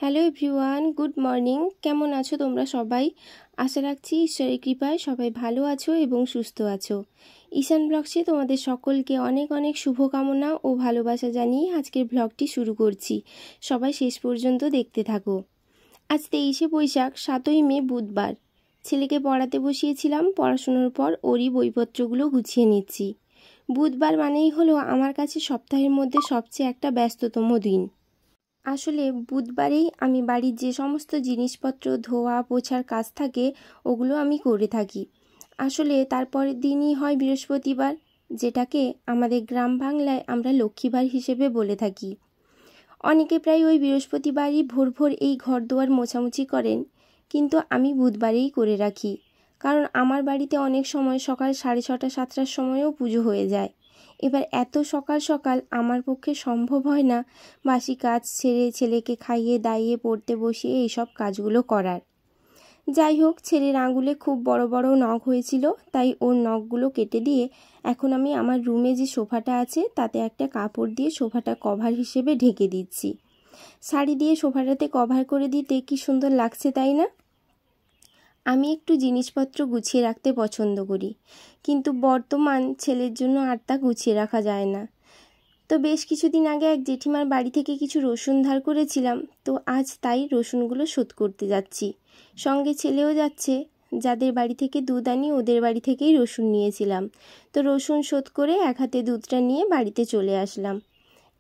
Hello everyone, good morning. কেমন আছো তোমরা সবাই? আশা রাখছি ঈশ্বরের কৃপায় সবাই ভালো আছো এবং সুস্থ আছো। ঈশান ব্লগসে তোমাদের সকলকে অনেক অনেক শুভকামনা ও ভালোবাসা জানিয়ে আজকের ব্লগটি শুরু করছি। সবাই শেষ পর্যন্ত দেখতে থাকো। আজ 23শে বৈশাখ, 7ই মে বুধবার। ছেলেকে পড়াতে বসিয়েছিলাম। পড়াশোনার পর ওরই বইপত্রগুলো গুছিয়ে নিচ্ছি। বুধবার মানেই হলো আমার কাছে সপ্তাহের মধ্যে সবচেয়ে একটা ব্যস্ততম দিন। আসলে বুধবারেই আমি বাড়ির যে সমস্ত জিনিসপত্র ধোয়া পোছার কাজ থাকে ওগুলো আমি করে থাকি। আসলে তারপরের দিনই হয় বৃহস্পতিবার, যেটাকে আমাদের গ্রাম বাংলায় আমরা লক্ষ্মীবার হিসেবে বলে থাকি। অনেকে প্রায় ওই বৃহস্পতিবারই ভোর ভোর এই ঘর দুয়ার মোছামুছি করেন, কিন্তু আমি বুধবারেই করে রাখি। কারণ আমার বাড়িতে অনেক সময় সকাল 6:30 7টার সময়ও পুজো হয়ে যায়। এবার এত সকাল সকাল আমার পক্ষে সম্ভব হয় না বাসি কাজ ছেড়ে ছেলেকে খাইয়ে দাইয়ে পড়তে বসিয়ে এইসব কাজগুলো করার। যাই হোক, ছেলের আঙুলে খুব বড় বড় নখ হয়েছিল, তাই ওর নখগুলো কেটে দিয়ে এখন আমি আমার রুমে যে সোফাটা আছে তাতে একটা কাপড় দিয়ে সোফাটা কভার হিসেবে ঢেকে দিচ্ছি। শাড়ি দিয়ে সোফাটাতে কভার করে দিতে কি সুন্দর লাগছে, তাই না? আমি একটু জিনিসপত্র গুছিয়ে রাখতে পছন্দ করি, কিন্তু বর্তমান ছেলের জন্য আর তা গুছিয়ে রাখা যায় না। তো বেশ কিছুদিন আগে এক জেঠিমার বাড়ি থেকে কিছু রসুন ধার করেছিলাম, তো আজ তাই রসুনগুলো শোধ করতে যাচ্ছি। সঙ্গে ছেলেও যাচ্ছে। যাদের বাড়ি থেকে দুধ আনি ওদের বাড়ি থেকেই রসুন নিয়েছিলাম। তো রসুন শোধ করে এক হাতে দুধটা নিয়ে বাড়িতে চলে আসলাম।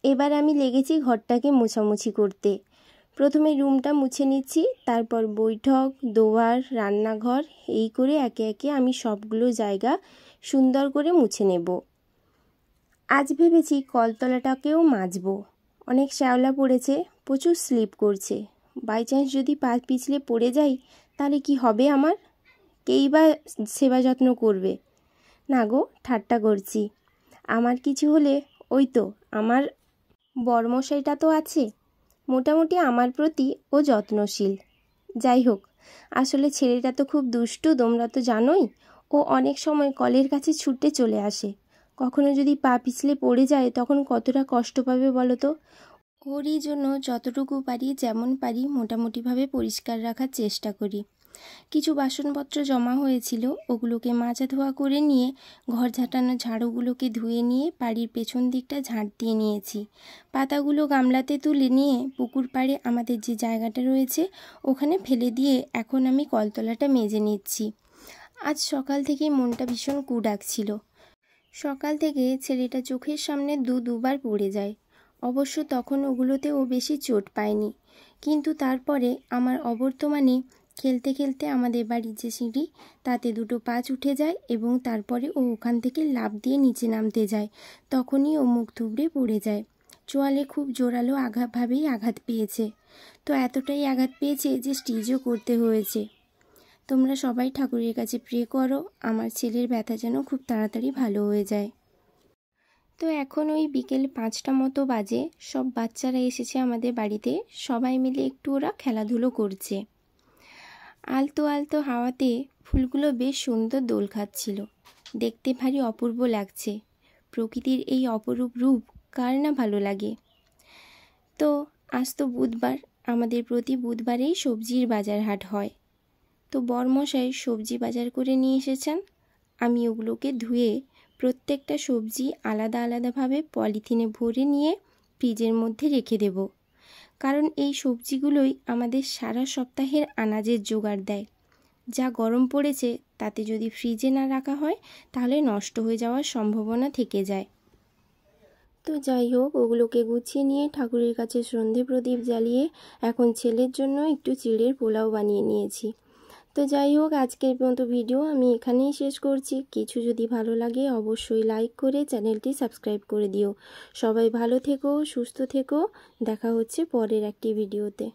এবার আমি লেগেছি ঘরটাকে মোছামুছি করতে। প্রথমে রুমটা মুছে নিচ্ছি, তারপর বৈঠক, দোয়ার, রান্নাঘর, এই করে একে একে আমি সবগুলো জায়গা সুন্দর করে মুছে নেব। আজ ভেবেছি কলতলাটাকেও মাজবো। অনেক শ্যাওলা পড়েছে, প্রচুর স্লিপ করছে। বাই চান্স যদি পা পিছলে পড়ে যাই তাহলে কি হবে আমার? কেই বা সেবা যত্ন করবে? না গো, ঠাট্টা করছি। আমার কিছু হলে ওই তো আমার বরমশাইটা তো আছে, মোটামুটি আমার প্রতি ও যত্নশীল। যাই হোক, আসলে ছেলেটা তো খুব দুষ্টু, তোমরা তো জানোই। ও অনেক সময় কলের কাছে ছুটে চলে আসে। কখনো যদি পা পিছলে পড়ে যায় তখন কতটা কষ্ট পাবে বলো তো। ওরই জন্য যতটুকু পারি যেমন পারি মোটামুটিভাবে পরিষ্কার রাখার চেষ্টা করি। কিছু বাসনপত্র জমা হয়েছিল, ওগুলোকে মাজা ধোয়া করে নিয়ে ঘর ঝাঁটানো ঝাড়ুগুলোকে ধুয়ে নিয়ে বাড়ির পেছন দিকটা ঝাঁট দিয়ে নিয়েছি। পাতাগুলো গামলাতে তুলে নিয়ে পুকুর পাড়ে আমাদের যে জায়গাটা রয়েছে ওখানে ফেলে দিয়ে এখন আমি কলতলাটা মেজে নিচ্ছি। আজ সকাল থেকেই মনটা ভীষণ কু ডাকছিল। সকাল থেকে ছেলেটা চোখের সামনে দুবার পড়ে যায়। অবশ্য তখন ওগুলোতে ও বেশি চোট পায়নি, কিন্তু তারপরে আমার অবর্তমানে খেলতে খেলতে আমাদের বাড়ির যে সিঁড়ি তাতে দুটো পাঁচ উঠে যায় এবং তারপরে ও ওখান থেকে লাফ দিয়ে নিচে নামতে যায়। তখনই ও মুখ থুবড়ে পড়ে যায়। চোয়ালে খুব জোরালো আঘাতভাবেই আঘাত পেয়েছে। তো এতটাই আঘাত পেয়েছে যে স্টিচও করতে হয়েছে। তোমরা সবাই ঠাকুরের কাছে প্রে করো আমার ছেলের ব্যথা যেন খুব তাড়াতাড়ি ভালো হয়ে যায়। তো এখন ওই বিকেল 5টা মতো বাজে। সব বাচ্চারা এসেছে আমাদের বাড়িতে, সবাই মিলে একটু ওরা খেলাধুলো করছে। আলতো আলতো হাওয়াতে ফুলগুলো বেশ সুন্দর দোল খাচ্ছিল। দেখতে ভারী অপূর্ব লাগছে। প্রকৃতির এই অপরূপ রূপ কার না ভালো লাগে। তো আজ তো বুধবার, আমাদের প্রতি বুধবারেই সবজির বাজার হাট হয়। তো বরমশাই সবজি বাজার করে নিয়ে এসেছেন। আমি ওগুলোকে ধুয়ে প্রত্যেকটা সবজি আলাদা আলাদাভাবে পলিথিনে ভরে নিয়ে ফ্রিজের মধ্যে রেখে দেব। কারণ এই সবজিগুলোই আমাদের সারা সপ্তাহের আনাজের জোগাড় দেয়। যা গরম পড়েছে তাতে যদি ফ্রিজে না রাখা হয় তাহলে নষ্ট হয়ে যাওয়ার সম্ভাবনা থেকে যায়। তো যাই হোক, ওগুলোকে গুছিয়ে নিয়ে ঠাকুরের কাছে সন্ধে প্রদীপ জ্বালিয়ে এখন ছেলের জন্য একটু চিড়ের পোলাও বানিয়ে নিয়েছি। তো যাই হোক, আজকের মতো ভিডিও আমি এখানেই শেষ করছি। কিছু যদি ভালো লাগে অবশ্যই লাইক করে চ্যানেলটি সাবস্ক্রাইব করে দিও। সবাই ভালো থেকো, সুস্থ থেকো। দেখা হচ্ছে পরের একটি ভিডিওতে।